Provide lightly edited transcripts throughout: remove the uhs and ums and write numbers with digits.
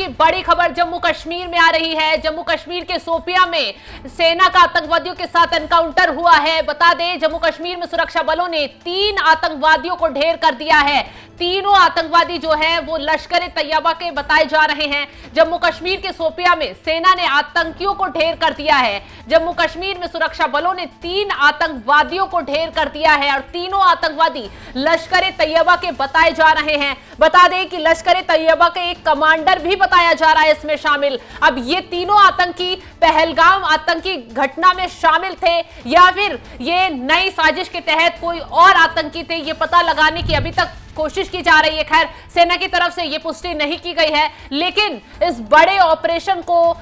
की बड़ी खबर जम्मू कश्मीर में आ रही है। जम्मू कश्मीर के शोपियां में सेना का आतंकवादियों के साथ एनकाउंटर हुआ है। बता दें, जम्मू कश्मीर में सुरक्षा बलों ने 3 आतंकवादियों को ढेर कर दिया है। तीनों आतंकवादी जो है वो लश्कर तैयबा के बताए जा रहे हैं। जम्मू कश्मीर के शोपियां में सेना ने आतंकियों को ढेर कर दिया है। जम्मू कश्मीर में सुरक्षा बलों ने 3 आतंकवादियों को ढेर कर दिया है और तीनों आतंकवादी लश्कर तैयबा के बताए जा रहे हैं। बता दें कि लश्कर तैयबा के एक कमांडर भी बताया जा रहा है इसमें शामिल। अब ये तीनों आतंकी पहलगाम आतंकी घटना में शामिल थे या फिर ये नई साजिश के तहत कोई और आतंकी थे, ये पता लगाने की अभी तक कोशिश की जा रही है। खैर, सेना की तरफ से यह पुष्टि नहीं की गई है, लेकिन इस बड़े ऑपरेशन को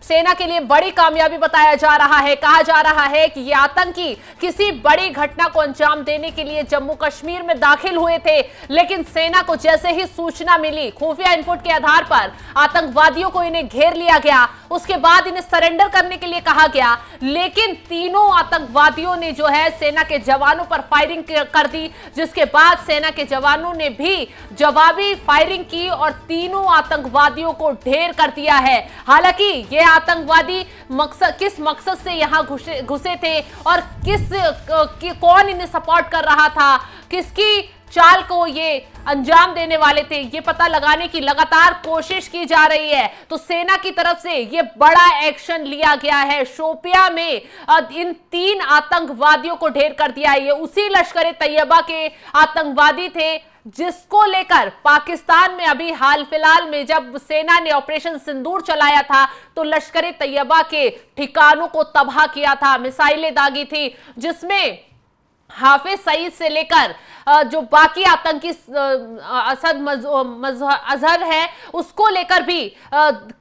सेना के लिए बड़ी कामयाबी बताया जा रहा है। कहा जा रहा है कि ये आतंकी किसी बड़ी घटना को अंजाम देने के लिए जम्मू कश्मीर में दाखिल हुए थे, लेकिन सेना को जैसे ही सूचना मिली, खुफिया इनपुट के आधार पर आतंकवादियों को इन्हें घेर लिया गया। उसके बाद इन्हें सरेंडर करने के लिए कहा गया, लेकिन तीनों आतंकवादियों ने जो है सेना के जवानों पर फायरिंग कर दी, जिसके बाद सेना के जवानों ने भी जवाबी फायरिंग की और तीनों आतंकवादियों को ढेर कर दिया है। हालांकि ये आतंकवादी किस मकसद से यहां घुसे थे और कौन इन्हें सपोर्ट कर रहा था, किसकी चाल को ये अंजाम देने वाले थे, ये पता लगाने की लगातार कोशिश की जा रही है। तो सेना की तरफ से ये बड़ा एक्शन लिया गया है। शोपियां में इन 3 आतंकवादियों को ढेर कर दिया है। ये उसी लश्कर तैयबा के आतंकवादी थे जिसको लेकर पाकिस्तान में अभी हाल फिलहाल में जब सेना ने ऑपरेशन सिंदूर चलाया था तो लश्कर तैयबा के ठिकानों को तबाह किया था, मिसाइलें दागी थी, जिसमें हाफिज सईद से लेकर जो बाकी आतंकी असद अजहर है उसको लेकर भी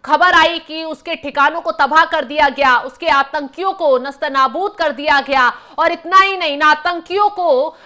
खबर आई कि उसके ठिकानों को तबाह कर दिया गया, उसके आतंकियों को नस्तनाबूद कर दिया गया। और इतना ही नहीं, इन आतंकियों को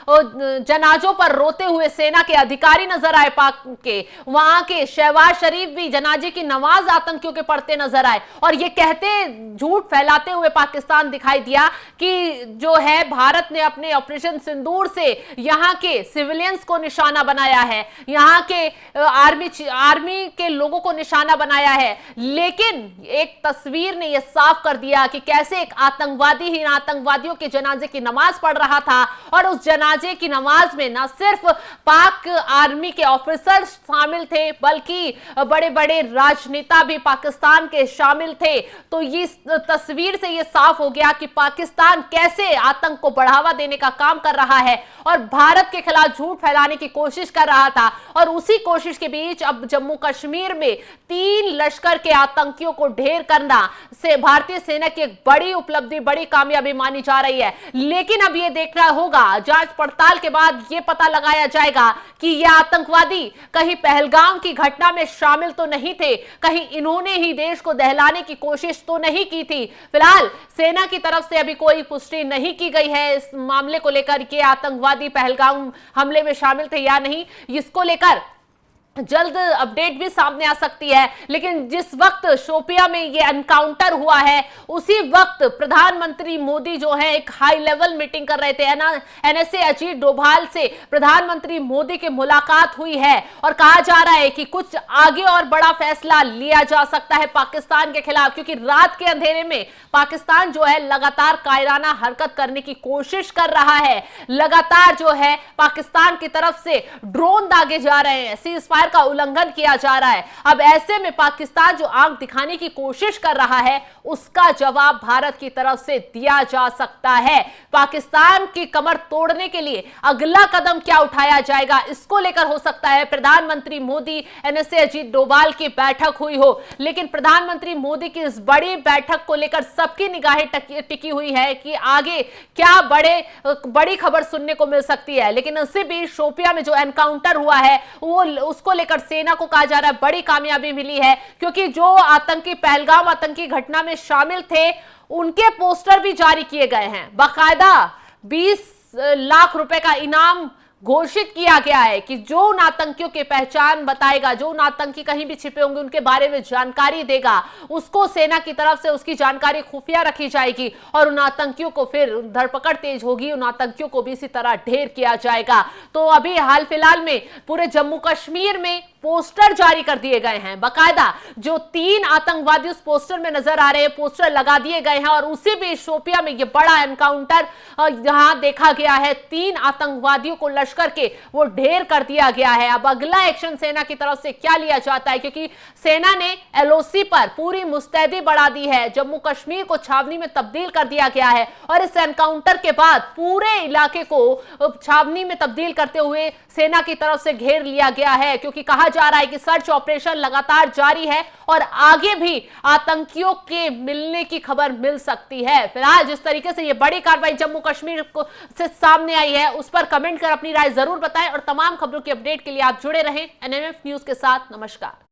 जनाजों पर रोते हुए सेना के अधिकारी नजर आए। पाक के वहां के शहबाज शरीफ भी जनाजे की नमाज आतंकियों के पढ़ते नजर आए और ये कहते, झूठ फैलाते हुए पाकिस्तान दिखाई दिया कि जो है भारत ने अपने ऑपरेशन सिंदूर से यहां के सिविलियंस को निशाना बनाया है, यहां के आर्मी के लोगों को निशाना बनाया है। लेकिन एक तस्वीर ने यह साफ कर दिया कि कैसे एक आतंकवादी ही इन आतंकवादियों के जनाजे की नमाज पढ़ रहा था और उस जनाजे की नमाज में न सिर्फ पाक आर्मी के ऑफिसर शामिल थे बल्कि बड़े बड़े राजनेता भी पाकिस्तान के शामिल थे। तो इस तस्वीर से यह साफ हो गया कि पाकिस्तान कैसे आतंक को बढ़ावा देने का काम कर रहा है और भारत के खिलाफ झूठ फैलाने की कोशिश कर रहा था। और उसी कोशिश के बीच अब जम्मू कश्मीर में 3 लश्कर के आतंकियों को ढेर करना से भारतीय सेना की एक बड़ी उपलब्धि, बड़ी कामयाबी मानी जा रही है। लेकिन अब यह देखना होगा, जांच पड़ताल के बाद यह पता लगाया जाएगा कि यह आतंकवादी कहीं पहलगाम की घटना में शामिल तो नहीं थे, कहीं इन्होंने ही देश को दहलाने की कोशिश तो नहीं की थी। फिलहाल सेना की तरफ से अभी कोई पुष्टि नहीं की गई है इस मामले को लेकर कि आतंकवादी पहलगाम हमले में शामिल थे या नहीं। इसको लेकर जल्द अपडेट भी सामने आ सकती है। लेकिन जिस वक्त शोपिया में ये एनकाउंटर हुआ है उसी वक्त प्रधानमंत्री मोदी जो है एक हाई लेवल मीटिंग कर रहे थे। एनएसए अजीत डोभाल से प्रधानमंत्री मोदी की मुलाकात हुई है और कहा जा रहा है कि कुछ आगे और बड़ा फैसला लिया जा सकता है पाकिस्तान के खिलाफ, क्योंकि रात के अंधेरे में पाकिस्तान जो है लगातार कायराना हरकत करने की कोशिश कर रहा है। लगातार जो है पाकिस्तान की तरफ से ड्रोन दागे जा रहे हैं, सीज फायर का उल्लंघन किया जा रहा है। अब ऐसे में पाकिस्तान जो आंख दिखाने की कोशिश कर रहा है उसका जवाब भारत की तरफ से दिया जा सकता है। पाकिस्तान की कमर तोड़ने के लिए अगला कदम क्या उठाया जाएगा, इसको लेकर हो सकता है प्रधानमंत्री मोदी एनएसए अजीत डोभाल की बैठक हुई हो। लेकिन प्रधानमंत्री मोदी की इस बड़ी बैठक को लेकर सबकी निगाहें टिकी हुई है कि आगे क्या बड़ी खबर सुनने को मिल सकती है। लेकिन उससे भी शोपिया में जो एनकाउंटर हुआ है वो उसको लेकर सेना को कहा जा रहा है बड़ी कामयाबी मिली है, क्योंकि जो आतंकी पहलगाम आतंकी घटना में शामिल थे उनके पोस्टर भी जारी किए गए हैं। बाकायदा 20 लाख रुपए का इनाम घोषित किया गया है कि जो उन आतंकियों की पहचान बताएगा, जो उन आतंकी कहीं भी छिपे होंगे उनके बारे में जानकारी देगा, उसको सेना की तरफ से उसकी जानकारी खुफिया रखी जाएगी और उन आतंकियों को फिर धरपकड़ तेज होगी, उन आतंकियों को भी इसी तरह ढेर किया जाएगा। तो अभी हाल फिलहाल में पूरे जम्मू कश्मीर में पोस्टर जारी कर दिए गए हैं। बाकायदा जो 3 आतंकवादी उस पोस्टर में नजर आ रहे हैं, पोस्टर लगा दिए गए हैं और उसी बीच शोपियां में यह बड़ा एनकाउंटर यहां देखा गया है। 3 आतंकवादियों को लश्कर के वो ढेर कर दिया गया है। अब अगला एक्शन सेना की तरफ से क्या लिया जाता है, क्योंकि सेना ने एलओसी पर पूरी मुस्तैदी बढ़ा दी है। जम्मू कश्मीर को छावनी में तब्दील कर दिया गया है और इस एनकाउंटर के बाद पूरे इलाके को छावनी में तब्दील करते हुए सेना की तरफ से घेर लिया गया है, क्योंकि कहा जा रहा है कि सर्च ऑपरेशन लगातार जारी है और आगे भी आतंकियों के मिलने की खबर मिल सकती है। फिलहाल जिस तरीके से यह बड़ी कार्रवाई जम्मू कश्मीर से सामने आई है, उस पर कमेंट कर अपनी राय जरूर बताएं और तमाम खबरों की अपडेट के लिए आप जुड़े रहें एनएमएफ न्यूज के साथ। नमस्कार।